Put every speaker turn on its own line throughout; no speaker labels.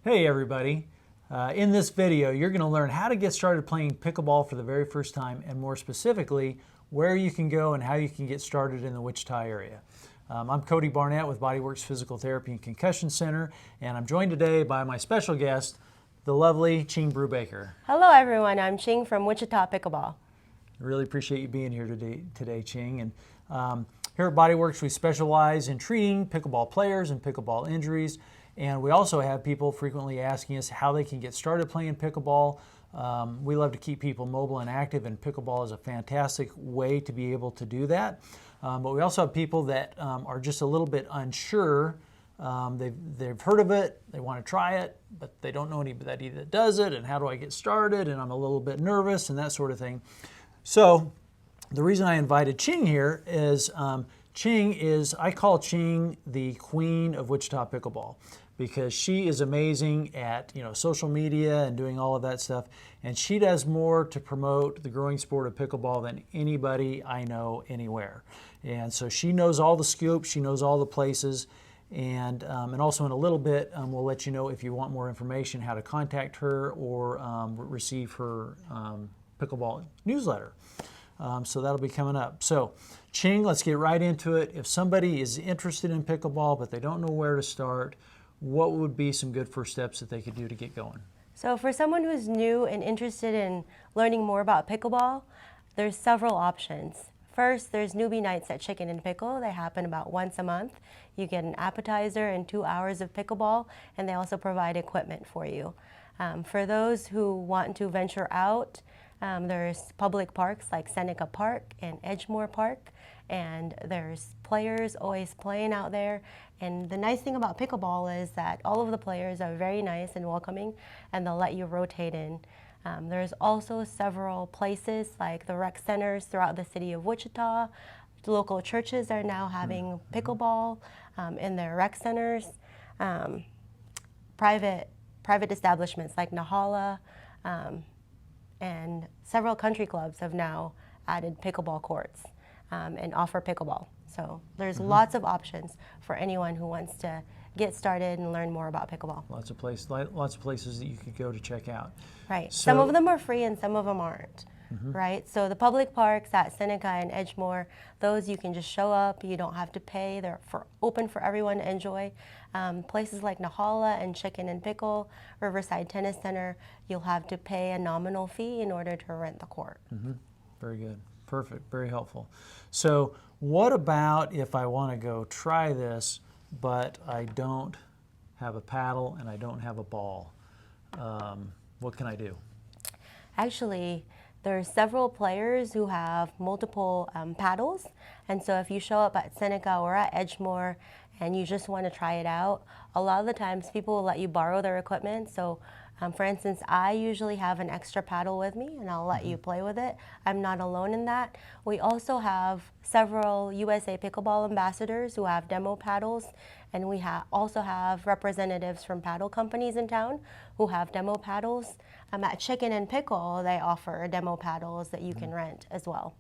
Hey everybody, in this video you're going to learn how to get started playing pickleball for the very first time, and more specifically where you can go and how you can get started in the Wichita area. I'm Cody Barnett with Bodyworks Physical Therapy and Concussion Center, and I'm joined today by my special guest, the lovely Ching Brubaker.
Hello everyone, I'm Ching from Wichita Pickleball.
Really appreciate you being here today, Ching. And here at Bodyworks we specialize in treating pickleball players and pickleball injuries. And we also have people frequently asking us how they can get started playing pickleball. We love to keep people mobile and active, and pickleball is a fantastic way to be able to do that. But we also have people that are just a little bit unsure. They've heard of it, they want to try it, but they don't know anybody that does it, and how do I get started, and I'm a little bit nervous, and that sort of thing. So the reason I invited Ching here is I call Ching the queen of Wichita pickleball, because she is amazing at social media and doing all of that stuff, and she does more to promote the growing sport of pickleball than anybody I know anywhere. And so she knows all the scoops, she knows all the places, and also in a little bit we'll let you know if you want more information how to contact her or receive her pickleball newsletter. So that'll be coming up. So Ching, let's get right into it. If somebody is interested in pickleball but they don't know where to start, what would be some good first steps that they could do to get going?
So for someone who's new and interested in learning more about pickleball, there's several options. First, there's Newbie Nights at Chicken and Pickle. They happen about once a month. You get an appetizer and 2 hours of pickleball, and they also provide equipment for you. For those who want to venture out, there's public parks like Seneca Park and Edgemoor Park, and there's players always playing out there. And the nice thing about pickleball is that all of the players are very nice and welcoming, and they'll let you rotate in. There's also several places like the rec centers throughout the city of Wichita. Local churches are now having pickleball in their rec centers. Private establishments like Nahala and several country clubs have now added pickleball courts and offer pickleball. So there's lots of options for anyone who wants to get started and learn more about pickleball.
Lots of places that you could go to check out.
Right.
So,
some of them are free and some of them aren't. Right. So the public parks at Seneca and Edgemoor, those you can just show up. You don't have to pay. They're open for everyone to enjoy. Places like Nahala and Chicken and Pickle, Riverside Tennis Center, you'll have to pay a nominal fee in order to rent the court.
Very good. Perfect. Very helpful. So what about if I want to go try this, but I don't have a paddle and I don't have a ball? What can I do?
Actually, there are several players who have multiple paddles, and so if you show up at Seneca or at Edgemoor and you just want to try it out, a lot of the times people will let you borrow their equipment. So for instance, I usually have an extra paddle with me, and I'll let you play with it. I'm not alone in that. We also have several USA Pickleball ambassadors who have demo paddles, and we also have representatives from paddle companies in town who have demo paddles. At Chicken and Pickle, they offer demo paddles that you can rent as well.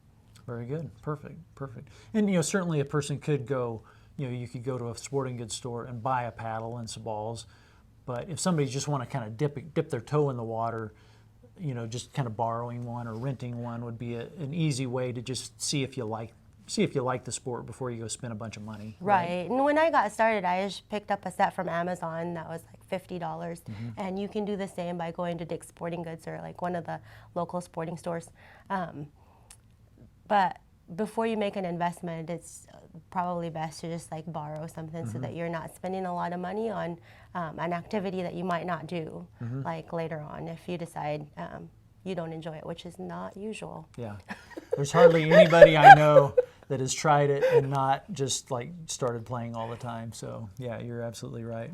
Very good. Perfect. And certainly a person could go, you could go to a sporting goods store and buy a paddle and some balls. But if somebody just want to kind of dip their toe in the water, just kind of borrowing one or renting one would be an easy way to just see if you like the sport before you go spend a bunch of money.
Right. And when I got started, I just picked up a set from Amazon that was like $50, and you can do the same by going to Dick's Sporting Goods or like one of the local sporting stores. But before you make an investment, it's probably best to just like borrow something so that you're not spending a lot of money on an activity that you might not do like later on if you decide you don't enjoy it, which is not usual.
Yeah. There's hardly anybody I know that has tried it and not just like started playing all the time. So yeah, you're absolutely right.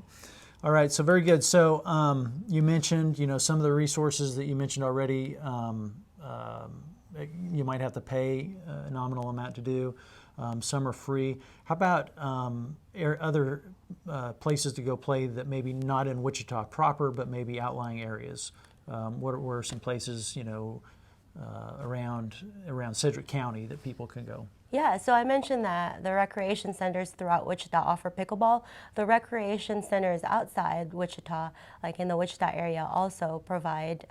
All right, so very good. So you mentioned, some of the resources that you mentioned already. You might have to pay a nominal amount to do. Some are free. How about other places to go play that maybe not in Wichita proper, but maybe outlying areas? What are some places, around Sedgwick County that people can go?
Yeah, so I mentioned that the recreation centers throughout Wichita offer pickleball. The recreation centers outside Wichita, like in the Wichita area, also provide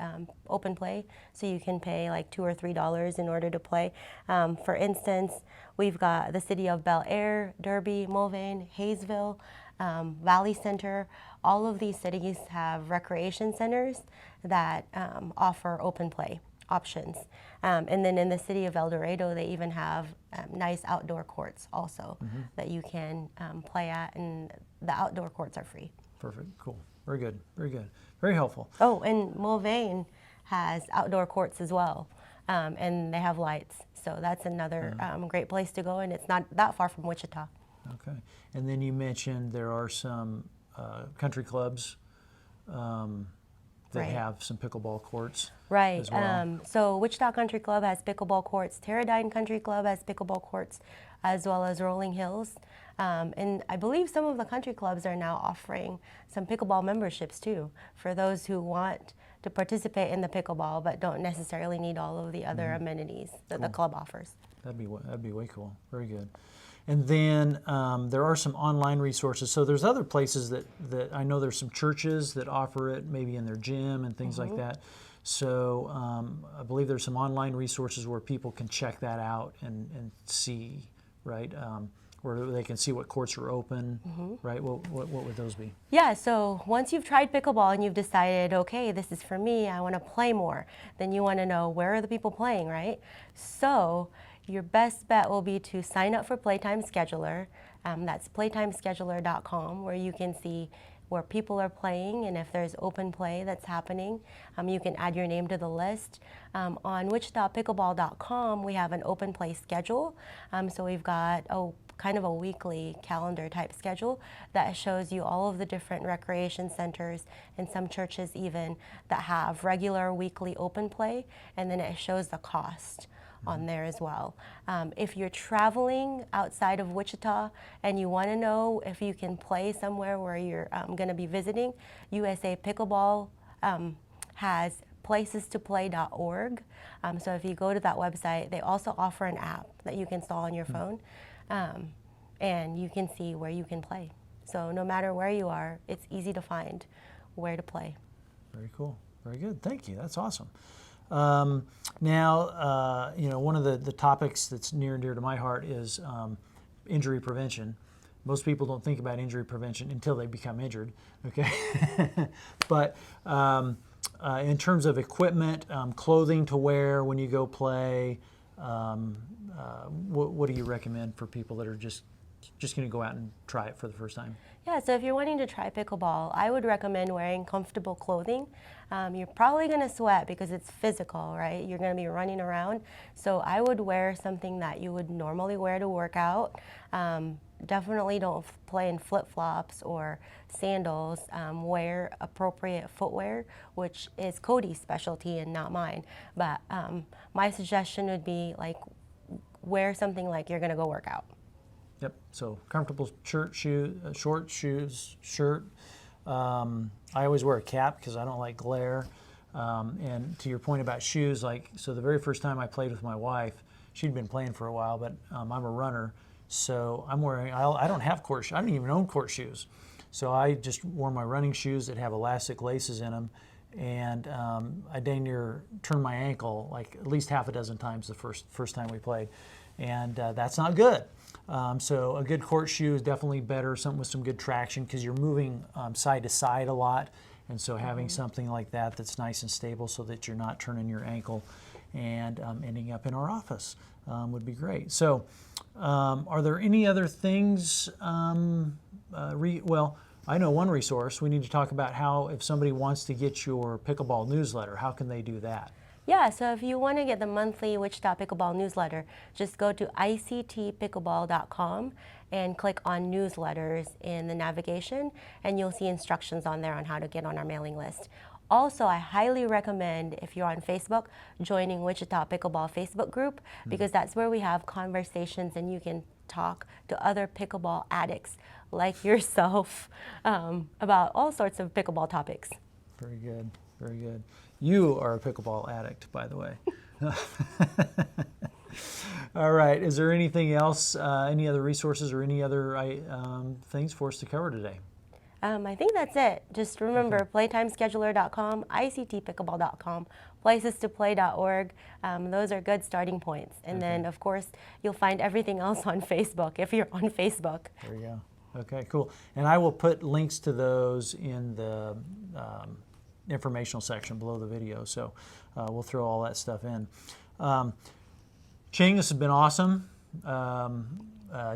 open play. So you can pay like $2 or $3 in order to play. For instance, we've got the city of Bel Air, Derby, Mulvane, Haysville, Valley Center. All of these cities have recreation centers that offer open play options. And then in the city of El Dorado, they even have nice outdoor courts also that you can play at, and the outdoor courts are free.
Perfect. Cool. Very good. Very good. Very helpful.
Oh, and Mulvane has outdoor courts as well, and they have lights. So that's another great place to go, and it's not that far from Wichita.
Okay. And then you mentioned there are some country clubs that
Right.
have some pickleball courts.
Right.
As well.
So Wichita Country Club has pickleball courts. Teradyne Country Club has pickleball courts, as well as Rolling Hills. And I believe some of the country clubs are now offering some pickleball memberships too, for those who want to participate in the pickleball but don't necessarily need all of the other amenities that the club offers.
That'd be way cool. Very good. And then there are some online resources. So there's other places that I know there's some churches that offer it, maybe in their gym and things like that. So I believe there's some online resources where people can check that out and see, right? Where they can see what courts are open, right? What would those be?
Yeah, so once you've tried pickleball and you've decided, okay, this is for me, I want to play more, then you want to know, where are the people playing, right? So your best bet will be to sign up for Playtime Scheduler. That's playtimescheduler.com, where you can see where people are playing and if there's open play that's happening. You can add your name to the list. On wichitapickleball.com, we have an open play schedule. So we've got kind of a weekly calendar type schedule that shows you all of the different recreation centers and some churches even that have regular weekly open play, and then it shows the cost on there as well. If you're traveling outside of Wichita and you want to know if you can play somewhere where you're going to be visiting, USA Pickleball has placestoplay.org. So if you go to that website, they also offer an app that you can install on your phone, and you can see where you can play. So no matter where you are, it's easy to find where to play.
Very cool. Very good. Thank you. That's awesome. Now, one of the topics that's near and dear to my heart is injury prevention. Most people don't think about injury prevention until they become injured, okay? But in terms of equipment, clothing to wear when you go play, what do you recommend for people that are just going to go out and try it for the first time?
Yeah, so if you're wanting to try pickleball, I would recommend wearing comfortable clothing. You're probably going to sweat because it's physical, right? You're going to be running around. So I would wear something that you would normally wear to work out. Definitely don't play in flip-flops or sandals. Wear appropriate footwear, which is Cody's specialty and not mine. But my suggestion would be, like, wear something like you're going to go work out.
Yep. So comfortable short shoes, shirt. I always wear a cap because I don't like glare. And to your point about shoes, so the very first time I played with my wife, she'd been playing for a while, but I'm a runner, so I'm wearing. I don't have court. I don't even own court shoes, so I just wore my running shoes that have elastic laces in them, and I dang near turned my ankle like at least half a dozen times the first time we played, and that's not good. So a good court shoe is definitely better, something with some good traction, because you're moving side to side a lot, and so having something like that that's nice and stable so that you're not turning your ankle and ending up in our office would be great. So are there any other things? Well, I know one resource. We need to talk about how, if somebody wants to get your pickleball newsletter, how can they do that?
Yeah, so if you want to get the monthly Wichita Pickleball newsletter, just go to ictpickleball.com and click on newsletters in the navigation, and you'll see instructions on there on how to get on our mailing list. Also, I highly recommend, if you're on Facebook, joining Wichita Pickleball Facebook group, because that's where we have conversations and you can talk to other pickleball addicts like yourself about all sorts of pickleball topics.
Very good, very good. You are a pickleball addict, by the way. All right. Is there anything else, any other resources or any other things for us to cover today?
I think that's it. Just remember playtimescheduler.com, ictpickleball.com, placesToPlay.org. Those are good starting points. And then, of course, you'll find everything else on Facebook if you're on Facebook.
There you go. Okay, cool. And I will put links to those in the informational section below the video. So we'll throw all that stuff in. Ching, this has been awesome.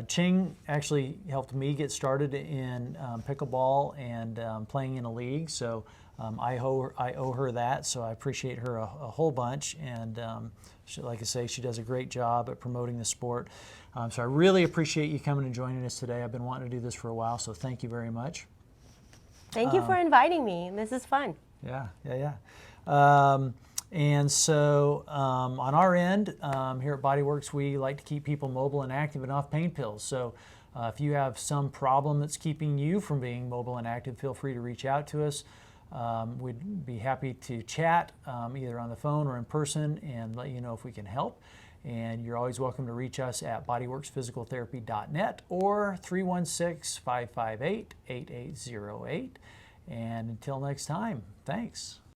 Ching actually helped me get started in pickleball and playing in a league, so I owe her that, so I appreciate her a whole bunch, and like I say, she does a great job at promoting the sport. So I really appreciate you coming and joining us today. I've been wanting to do this for a while, so thank you very much.
Thank you for inviting me. This is fun.
Yeah. And so on our end, here at Bodyworks, we like to keep people mobile and active and off pain pills. So if you have some problem that's keeping you from being mobile and active, feel free to reach out to us. We'd be happy to chat either on the phone or in person and let you know if we can help. And you're always welcome to reach us at bodyworksphysicaltherapy.net or 316-558-8808. And until next time, thanks.